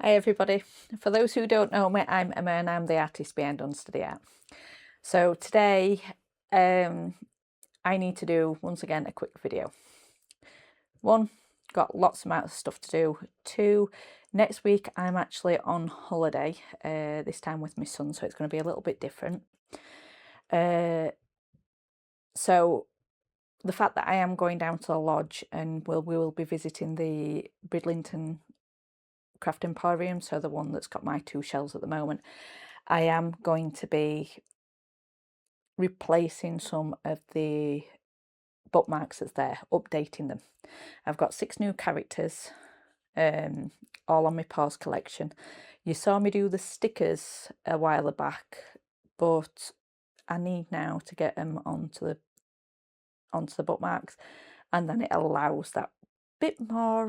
Hi everybody. For those who don't know me, I'm Emma and I'm the artist behind Unsteady Art. So today I need to do once again a quick video. One, got lots amount of stuff to do. Two, next week I'm actually on holiday, this time with my son, so it's going to be a little bit different. So the fact that I am going down to the lodge and we will be visiting the Bridlington Craft Emporium, so the one that's got my two shelves at the moment, I am going to be replacing some of the bookmarks that's there, updating them. I've got 6 new characters, all on my Paws collection. You saw me do the stickers a while back, but I need now to get them onto the bookmarks, and then it allows that bit more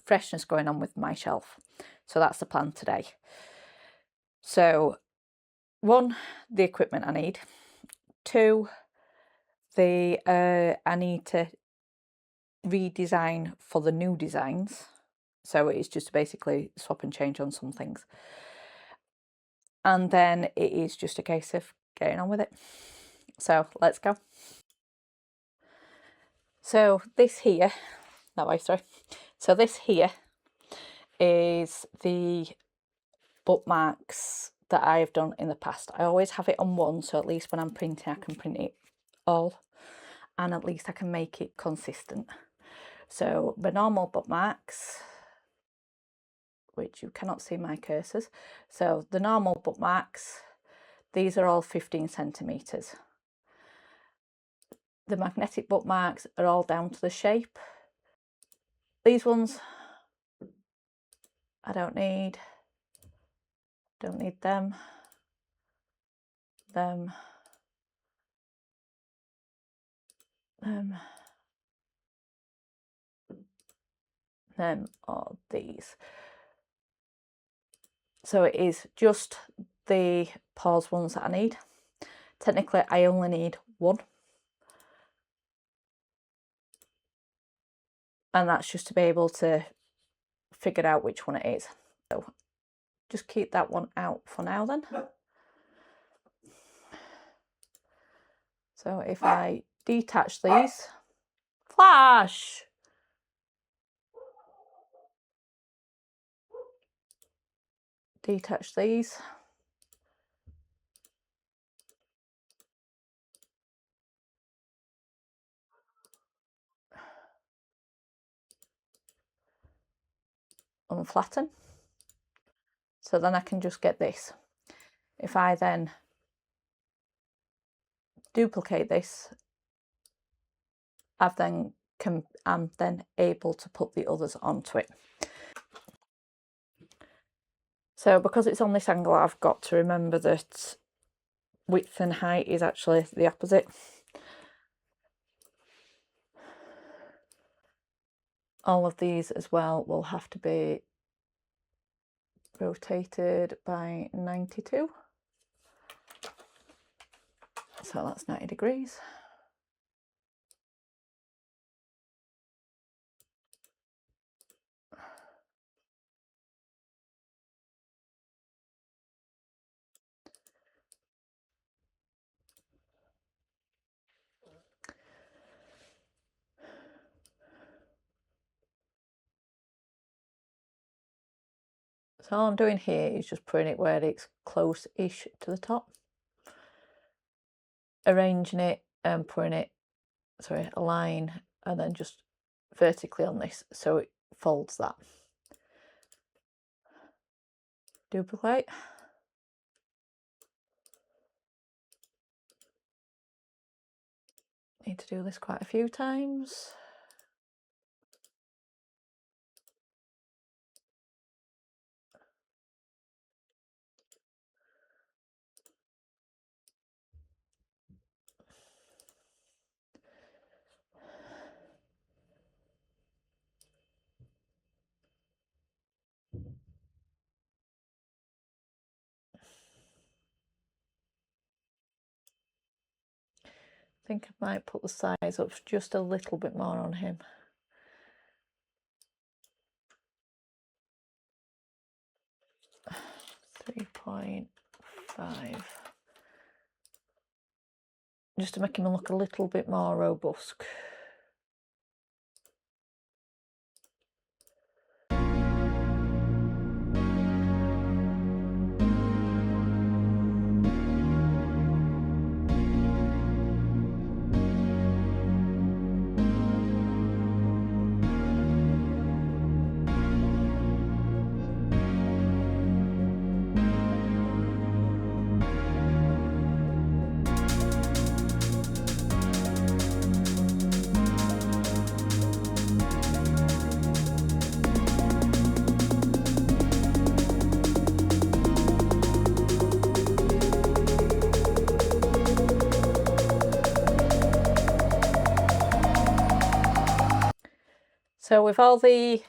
freshness going on with my shelf. So that's the plan today. So 1, the equipment I need. 2, I need to redesign for the new designs. So it's just basically swap and change on some things. And then it is just a case of getting on with it. So let's go. So this here, that way, sorry. So this here is the bookmarks that I've done in the past. I always have it on one, so at least when I'm printing, I can print it all, and at least I can make it consistent. So the normal bookmarks, which you cannot see my cursors. So the normal bookmarks, these are all 15 centimeters. The magnetic bookmarks are all down to the shape. These ones I don't need them, or these. So it is just the Paws ones that I need. Technically I only need one, and that's just to be able to figure out which one it is. So just keep that one out for now then. So if I detach these, Flash! Detach these. Unflatten. So then I can just get this. If I then duplicate this, I'm then able to put the others onto it. So because it's on this angle, I've got to remember that width and height is actually the opposite. All of these as well will have to be rotated by 92. So that's 90 degrees. So all I'm doing here is just putting it where it's close-ish to the top, arranging it and putting it, sorry, a line, and then just vertically on this so it folds that. Duplicate. Need to do this quite a few times. I think I might put the size up just a little bit more on him. 0.5, just to make him look a little bit more robust. So with all the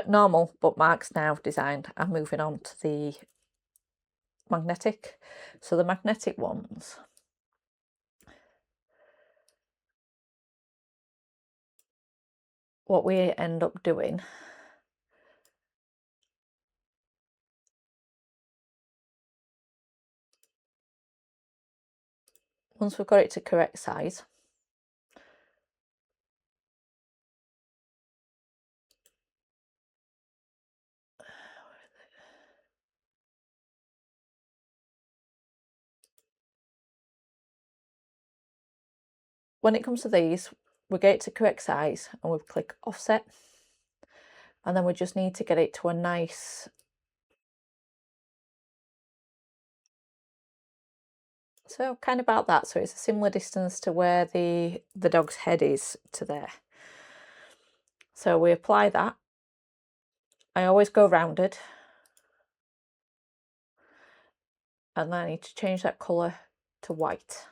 normal bookmarks now designed, I'm moving on to the magnetic. So the magnetic ones, what we end up doing, once we've got it to correct size, when it comes to these, we get it to correct size and we click offset, and then we just need to get it to a nice, so kind of about that, so it's a similar distance to where the dog's head is to there. So we apply that. I always go rounded, and then I need to change that colour to white.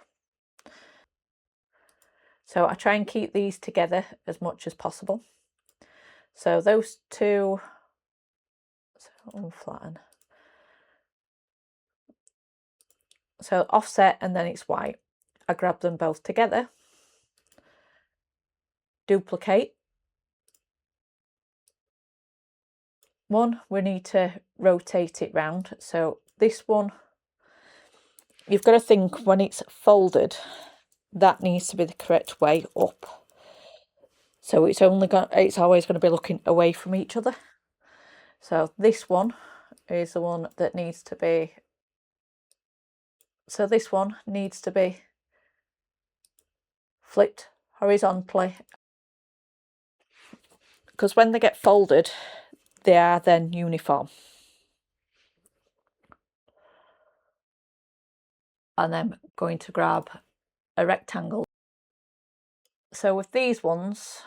So I try and keep these together as much as possible. So those two, so unflatten. So offset and then it's white. I grab them both together, duplicate. One, we need to rotate it round. So this one, you've got to think when it's folded, that needs to be the correct way up. So it's always going to be looking away from each other. So this one is the one that needs to be, so this one needs to be flipped horizontally, because when they get folded, they are then uniform. And then I'm going to grab a rectangle. So with these ones,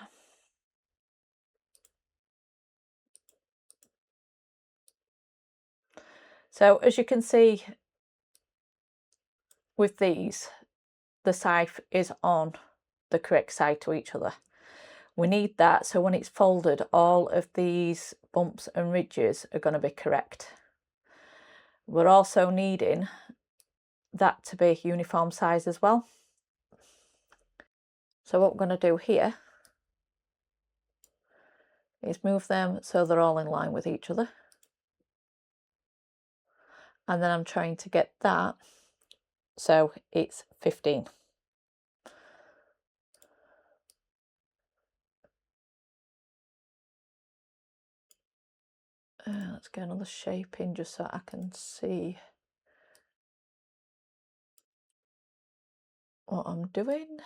so as you can see with these, the scythe is on the correct side to each other. We need that so when it's folded, all of these bumps and ridges are going to be correct. We're also needing that to be uniform size as well. So what we're going to do here is move them so they're all in line with each other. And then I'm trying to get that so it's 15. Let's get another shape in just so I can see what I'm doing.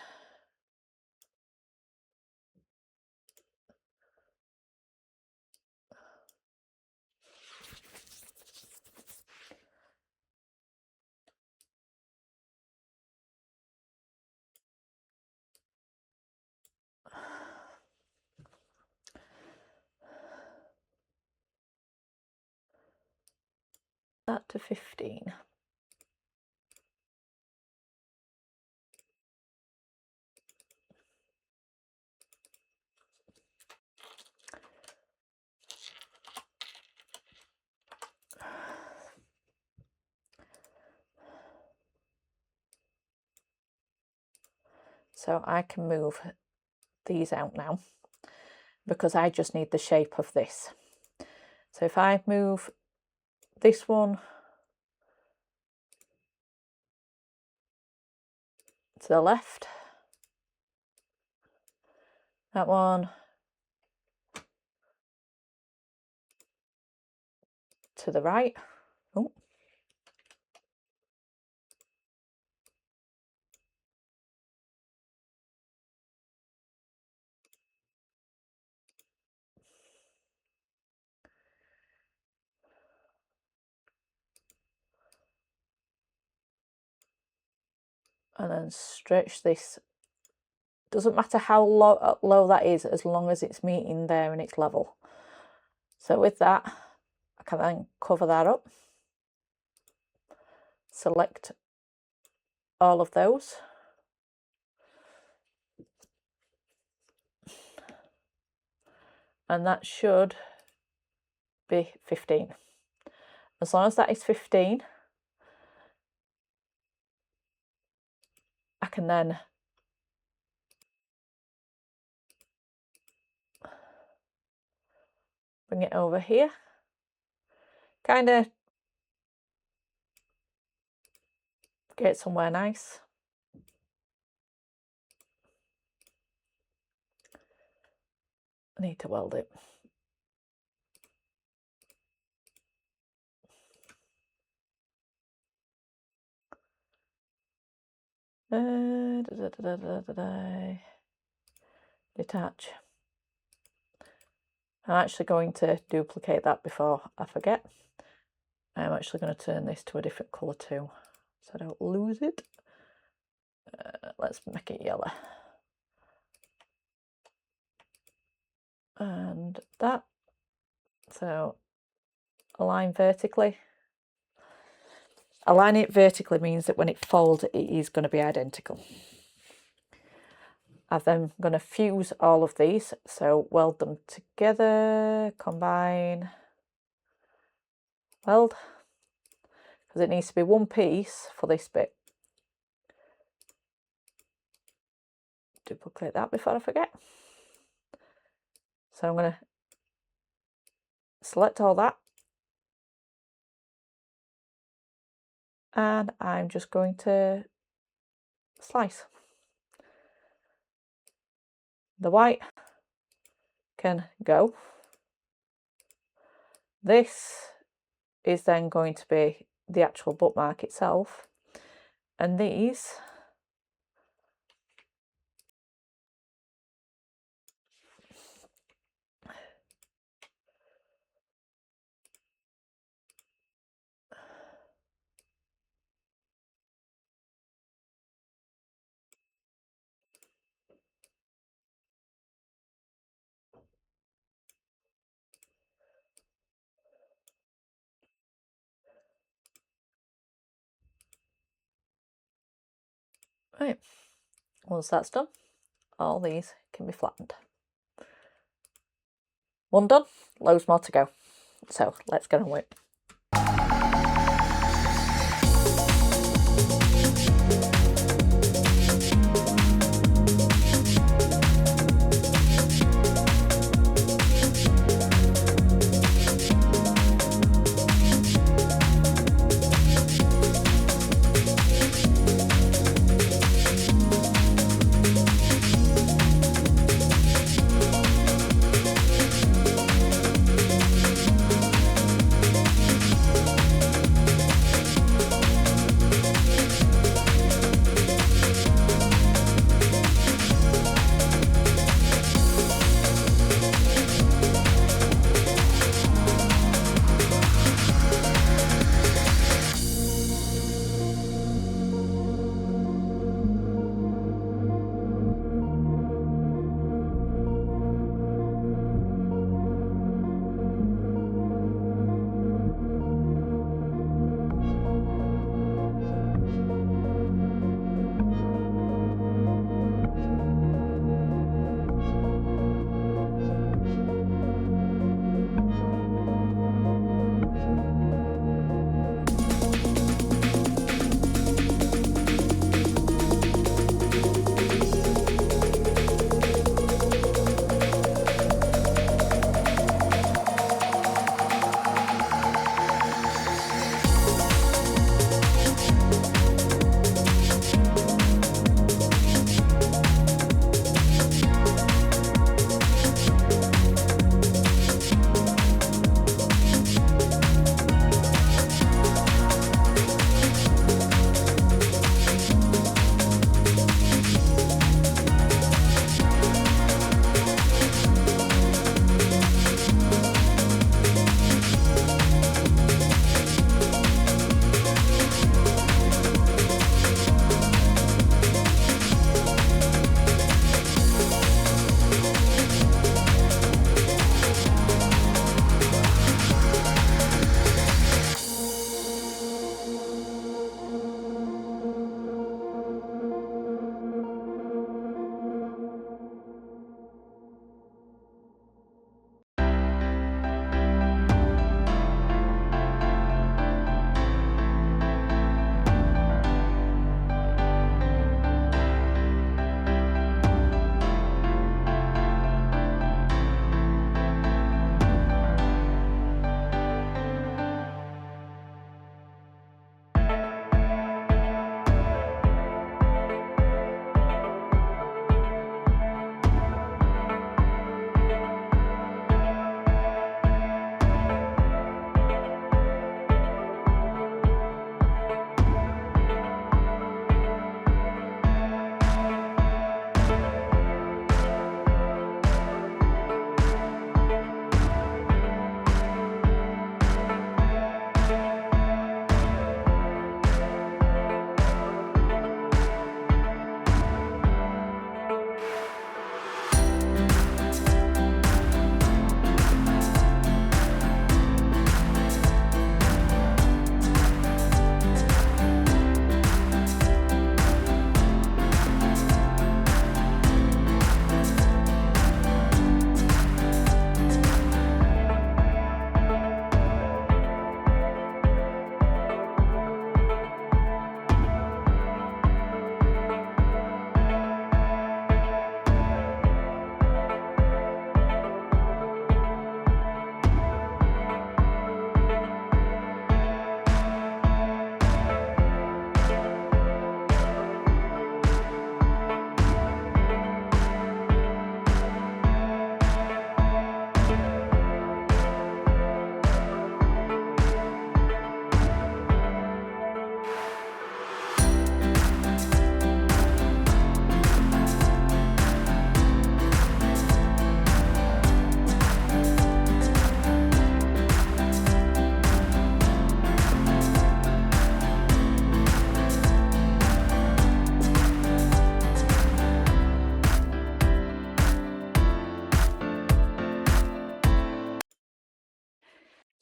That to 15. So I can move these out now because I just need the shape of this. So if I move this one to the left, that one to the right. Oh. And then stretch this. Doesn't matter how low that is, as long as it's meeting there and it's level. So with that, I can then cover that up, select all of those, and that should be 15. As long as that is 15, I can then bring it over here, kind of get it somewhere nice. I need to weld it. Detach. I'm actually going to duplicate that before I forget. I'm actually going to turn this to a different colour too, so I don't lose it. Let's make it yellow. And that. So align vertically. Align it vertically means that when it folds, it is going to be identical. I'm then going to fuse all of these, so weld them together, combine, weld, because it needs to be one piece for this bit. Duplicate that before I forget. So I'm going to select all that, and I'm just going to slice. The white can go. This is then going to be the actual bookmark itself, and these right. Once that's done, all these can be flattened. One done, loads more to go. So let's get on with it.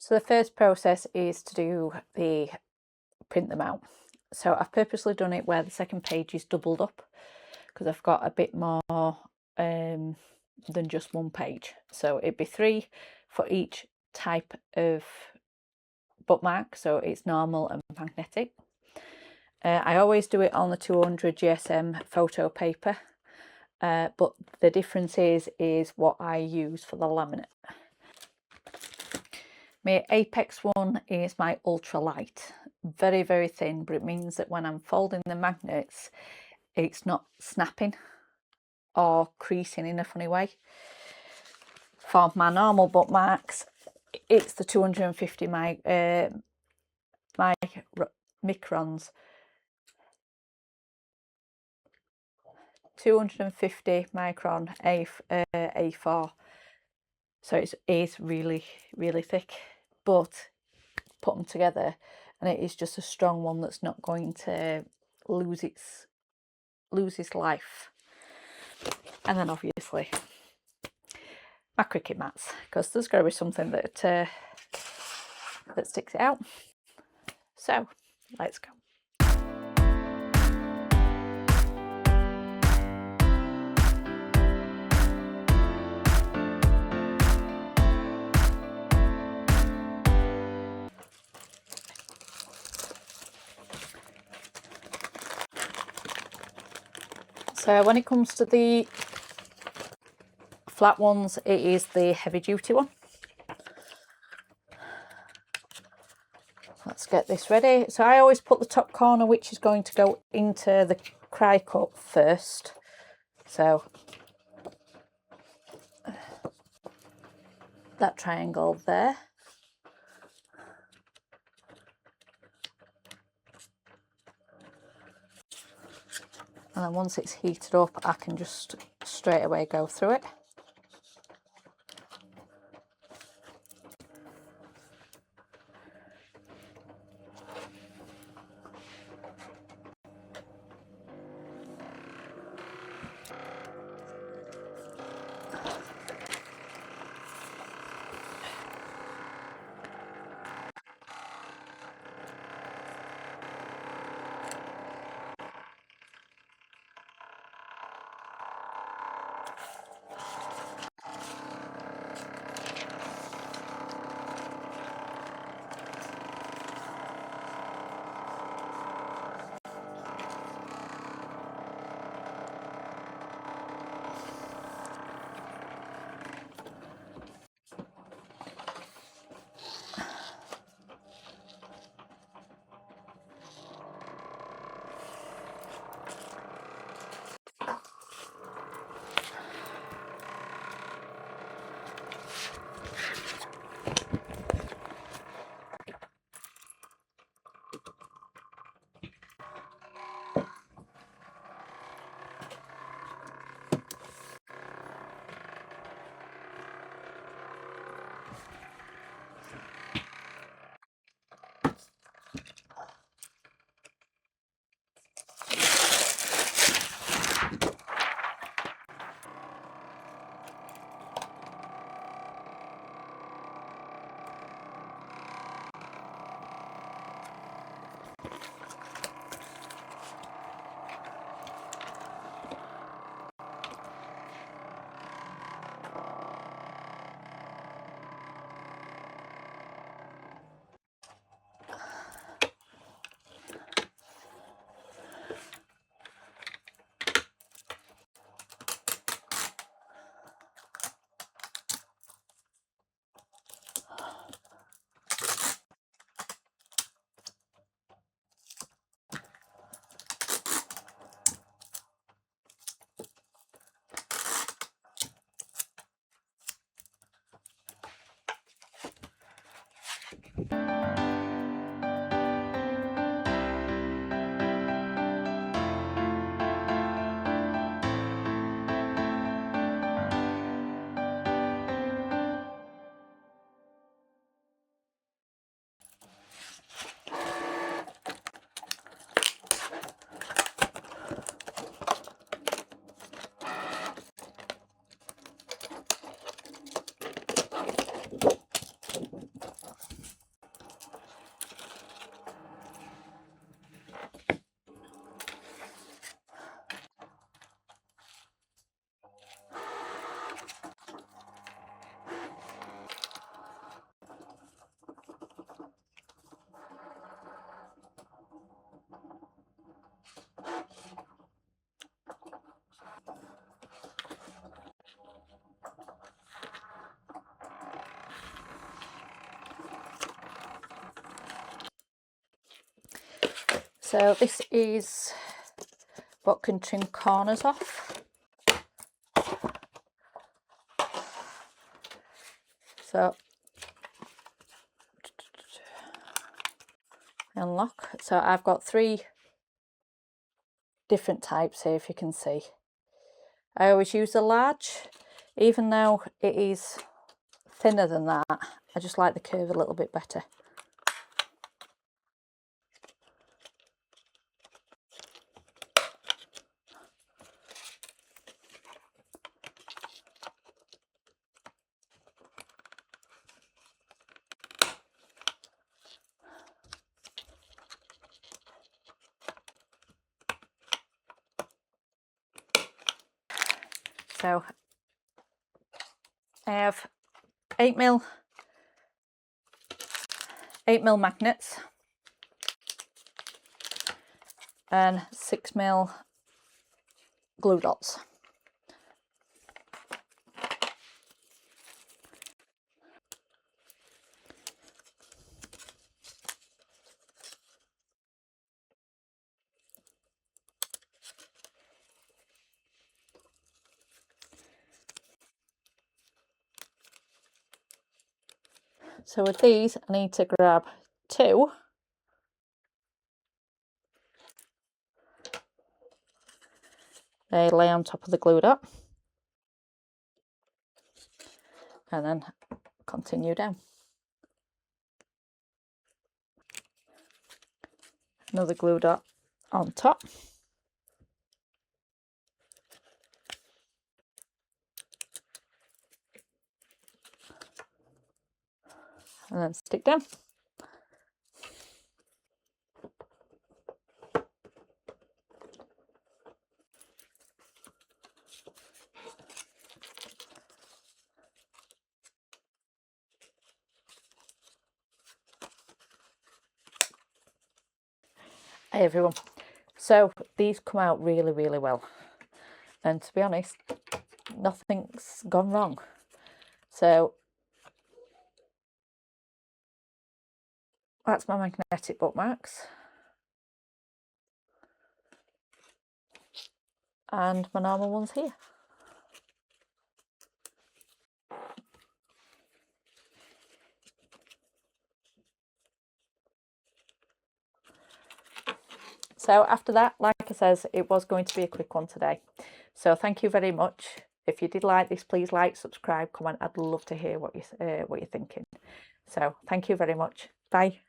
So the first process is to print them out. So I've purposely done it where the second page is doubled up because I've got a bit more than just one page. So it'd be 3 for each type of bookmark, so it's normal and magnetic. I always do it on the 200 GSM photo paper, but the difference is what I use for the laminate. My Apex one is my ultra light, very, very thin, but it means that when I'm folding the magnets, it's not snapping or creasing in a funny way. For my normal bookmarks, it's the 250 microns. 250 micron A4. So it is really, really thick, but put them together and it is just a strong one that's not going to lose its life. And then obviously my Cricut mats, because there's got to be something that sticks it out. So let's go. So when it comes to the flat ones, it is the heavy duty one. Let's get this ready. So I always put the top corner, which is going to go into the cry cut first. So that triangle there. And then once it's heated up, I can just straight away go through it. So this is what can trim corners off. So unlock. So I've got 3 different types here, if you can see. I always use the large, even though it is thinner than that. I just like the curve a little bit better. So I have 8mm magnets and 6mm glue dots. So with these, I need to grab 2. They lay on top of the glue dot. And then continue down. Another glue dot on top. And then stick down. Hey everyone, so these come out really well, and to be honest, nothing's gone wrong. So that's my magnetic bookmarks, and my normal ones here. So after that, like I says, it was going to be a quick one today. So thank you very much. If you did like this, please like, subscribe, comment. I'd love to hear what you're thinking. So thank you very much. Bye.